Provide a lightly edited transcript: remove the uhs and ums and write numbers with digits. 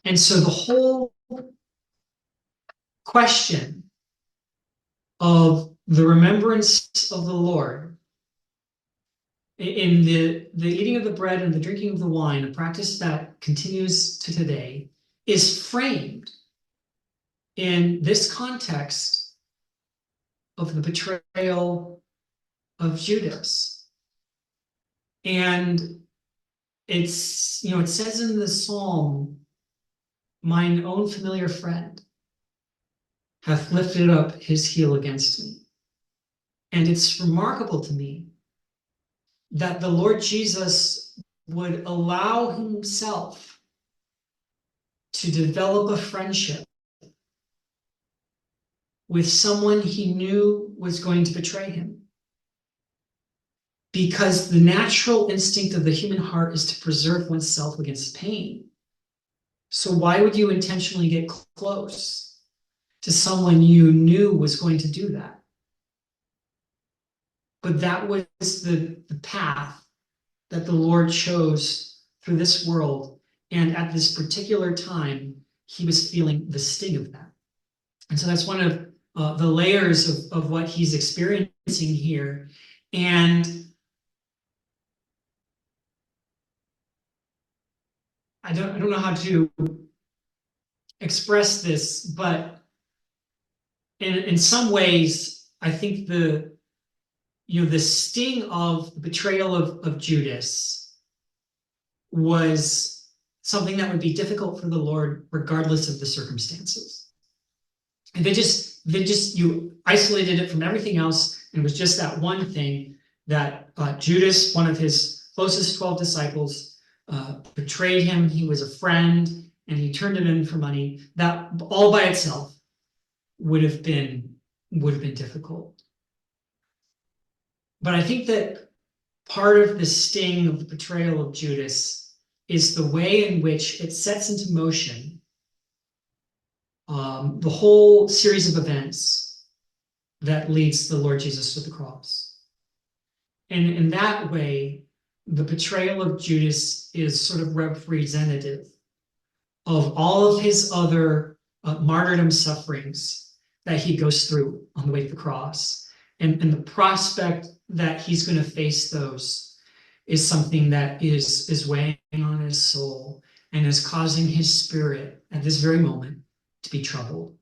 And so the whole question of the remembrance of the Lord in the eating of the bread and the drinking of the wine, a practice that continues to today, is framed in this context of the betrayal of Judas. And it's, it says in the psalm, mine own familiar friend hath lifted up his heel against me. And it's remarkable to me that the Lord Jesus would allow himself to develop a friendship with someone he knew was going to betray him. Because the natural instinct of the human heart is to preserve oneself against pain. So why would you intentionally get close to someone you knew was going to do that? But that was the path that the Lord chose through this world. And at this particular time, he was feeling the sting of that. And so that's one of the layers of what he's experiencing here. And I don't know how to express this, but in some ways, I think the sting of the betrayal of Judas was something that would be difficult for the Lord, regardless of the circumstances. And you isolated it from everything else, and it was just that one thing that Judas, one of his closest 12 disciples, betrayed him. He was a friend, and he turned him in for money. That all by itself would have been difficult. But I think that part of the sting of the betrayal of Judas is the way in which it sets into motion the whole series of events that leads the Lord Jesus to the cross. And in that way, the betrayal of Judas is sort of representative of all of his other martyrdom sufferings that he goes through on the way to the cross. And the prospect that he's going to face those is something that is weighing on his soul and is causing his spirit at this very moment to be troubled.